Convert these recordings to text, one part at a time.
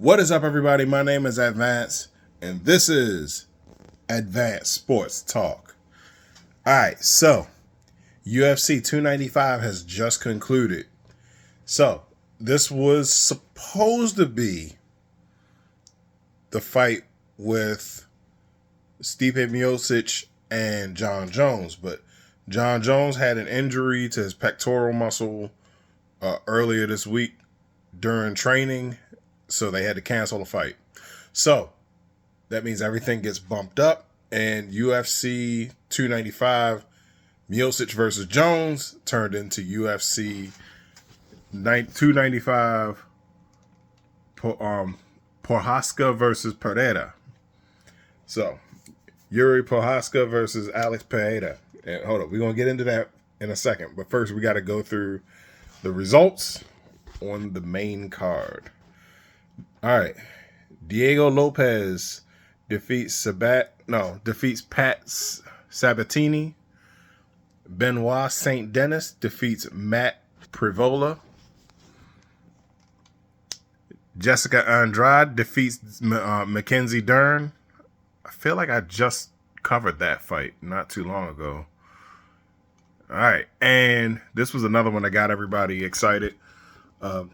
What is up, everybody? My name is Advance, and this is Advanced Sports Talk. All right, so UFC 295 has just concluded. So this was supposed to be the fight with Stipe Miocic and Jon Jones, but Jon Jones had an injury to his pectoral muscle earlier this week during training, so they had to cancel the fight. So that means everything gets bumped up, and UFC 295 Miocic versus Jones turned into UFC 295 Prochaska versus Pereira. So Yuri Prochaska versus Alex Pereira. And hold up, we're going to get into that in a second. But first, we got to go through the results on the main card. All right. Diego Lopez defeats Pat Sabatini. Benoit St. Denis defeats Matt Privola. Jessica Andrade defeats Mackenzie Dern. I feel like I just covered that fight not too long ago. All right, and this was another one that got everybody excited.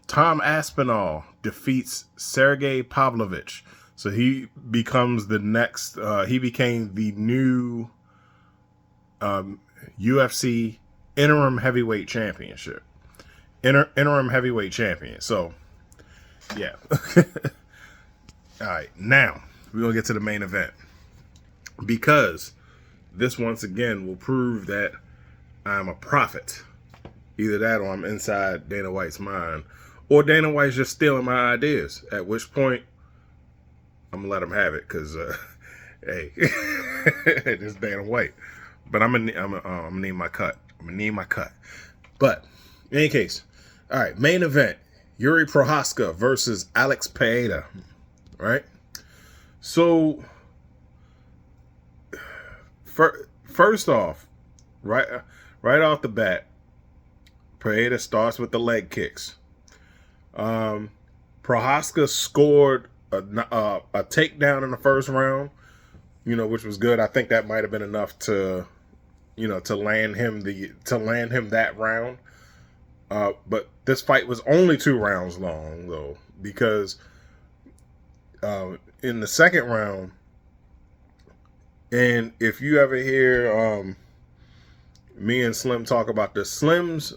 Tom Aspinall defeats Sergey Pavlovich. So he becomes the next, he became the new UFC interim heavyweight championship. Interim heavyweight champion. So, yeah. All right, now we're going to get to the main event. Because this once again will prove that I'm a prophet. Either that or I'm inside Dana White's mind. Or Dana White's just stealing my ideas. At which point, I'm going to let him have it. Because, hey, it's Dana White. But I'm gonna need my cut. I'm going to need my cut. But, in any case, all right, main event. Yuri Prochaska versus Alex Pereira. Right? So, first off, right off the bat, Pereira starts with the leg kicks. Prochaska scored a takedown in the first round, which was good. I think that might have been enough to land him that round. But this fight was only 2 rounds long though, because in the second round, and if you ever hear me and Slim talk about the Slim's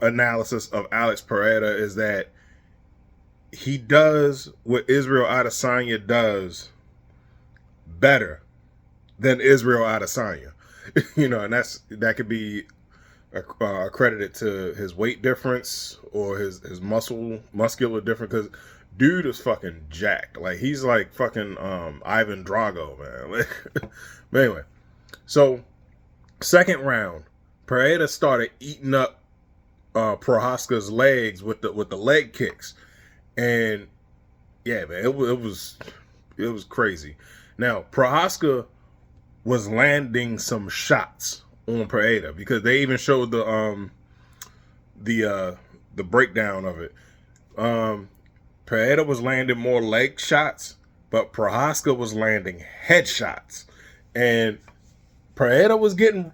analysis of Alex Pereira is that he does what Israel Adesanya does better than Israel Adesanya. And that could be accredited to his weight difference or his muscular difference, because dude is fucking jacked. Like, he's like fucking Ivan Drago, man. But anyway, so second round, Pereira started eating up Prochaska's legs with the leg kicks, and yeah, man, it was crazy. Now Prochaska was landing some shots on Pereira, because they even showed the breakdown of it. Pereira was landing more leg shots, but Prochaska was landing head shots, and Pereira was getting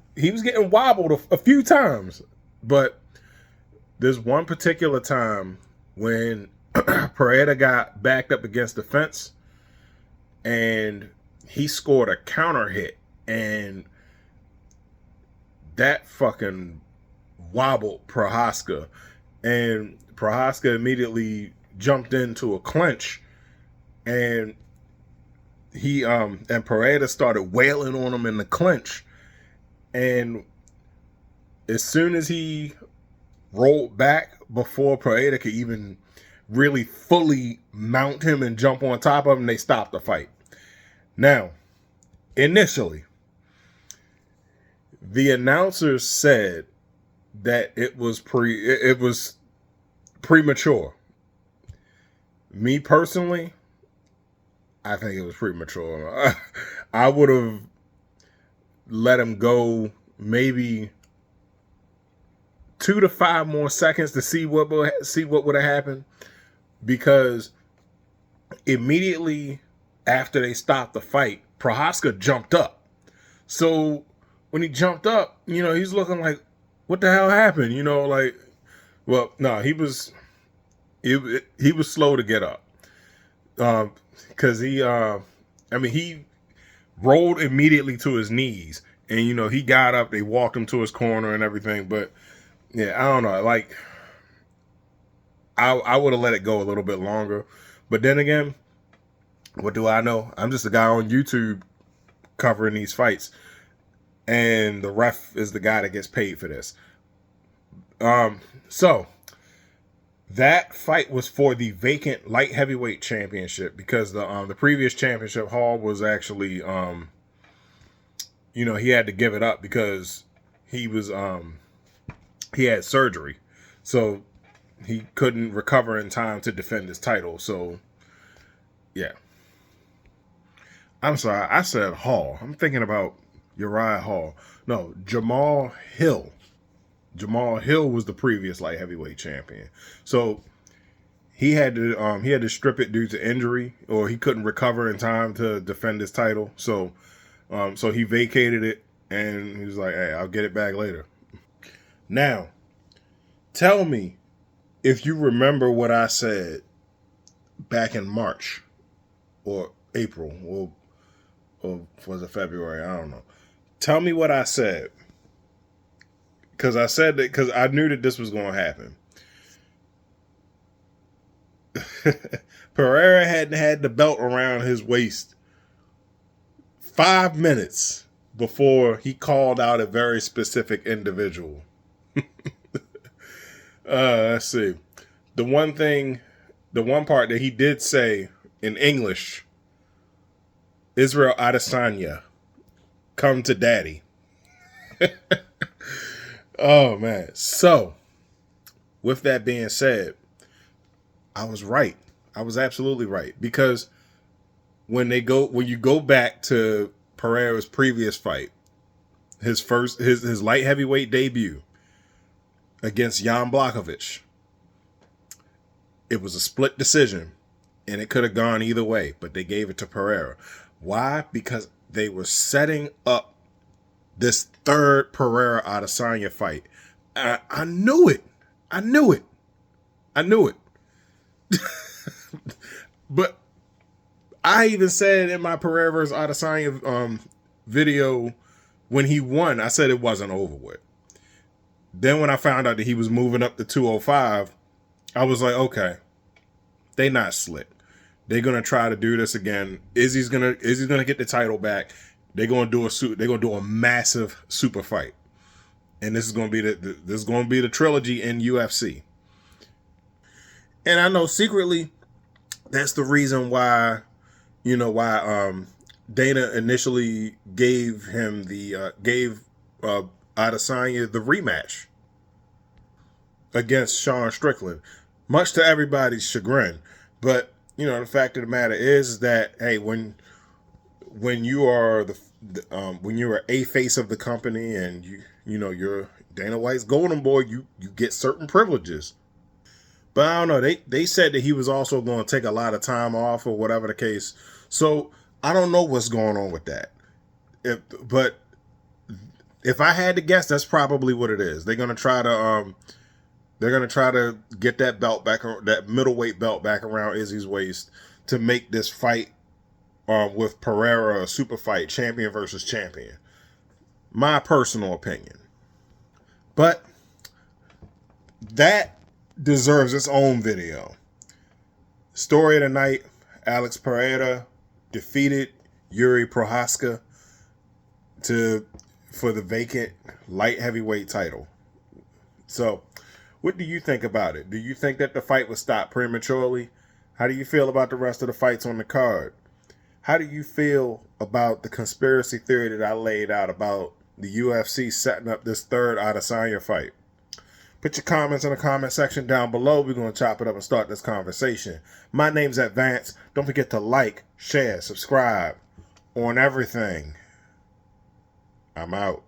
wobbled a few times. But there's one particular time when Pereira got backed up against the fence, and he scored a counter hit, and that fucking wobbled Prochaska, and Prochaska immediately jumped into a clinch, and and Pereira started wailing on him in the clinch, and as soon as he rolled back before Pereira could even really fully mount him and jump on top of him, they stopped the fight. Now, initially, the announcers said that it was premature. Me personally, I think it was premature. I would have let him go maybe 2 to 5 more seconds to see what would have happened, because Immediately after they stopped the fight, Prochaska jumped up. So when he jumped up, he's looking like, what the hell happened? Well, no, he was slow to get up. Because he rolled immediately to his knees, and he got up. They walked him to his corner and everything. But yeah, I don't know. Like, I would have let it go a little bit longer. But then again, what do I know? I'm just a guy on YouTube covering these fights, and the ref is the guy that gets paid for this. So that fight was for the vacant light heavyweight championship, because the previous championship, Hall was actually he had to give it up because he had surgery, so he couldn't recover in time to defend his title. So yeah, I'm sorry, I said Hall. I'm thinking about Uriah Hall. No, Jamal Hill. Jamal Hill was the previous light heavyweight champion. So he had to strip it due to injury, or he couldn't recover in time to defend his title. So he vacated it, and he was like, "Hey, I'll get it back later." Now, tell me if you remember what I said back in March or April, or was it February? I don't know. Tell me what I said. Because I said that because I knew that this was going to happen. Pereira hadn't had the belt around his waist 5 minutes before he called out a very specific individual. Let's see. The one part that he did say in English, Israel Adesanya, come to daddy. Oh, man. So, with that being said, I was right. I was absolutely right. Because when you go back to Pereira's previous fight, his light heavyweight debut against Jan Blachowicz, it was a split decision, and it could have gone either way, but they gave it to Pereira. Why? Because they were setting up this third Pereira Adesanya fight. I knew it. I knew it. But I even said in my Pereira versus Adesanya video when he won, I said it wasn't over with. Then when I found out that he was moving up to 205, I was like, okay, they not slick. They're gonna try to do this again. Izzy's gonna get the title back. They're gonna do a massive super fight, and this is gonna be the trilogy in UFC. And I know secretly that's the reason why Dana initially gave him Adesanya the rematch against Sean Strickland, much to everybody's chagrin. But the fact of the matter is that, hey, when you are when you are a face of the company, and you're Dana White's golden boy, you get certain privileges. But I don't know. They said that he was also going to take a lot of time off, or whatever the case. So I don't know what's going on with that. But if I had to guess, that's probably what it is. They're gonna try to get that belt back, that middleweight belt back around Izzy's waist, to make this fight with Pereira a super fight, champion versus champion. My personal opinion. But that deserves its own video. Story of the night: Alex Pereira defeated Yuri Prochaska for the vacant light heavyweight title. So, what do you think about it? Do you think that the fight was stopped prematurely? How do you feel about the rest of the fights on the card? How do you feel about the conspiracy theory that I laid out about the UFC setting up this third Adesanya fight? Put your comments in the comment section down below. We're going to chop it up and start this conversation. My name's Advance. Don't forget to like, share, subscribe on everything. I'm out.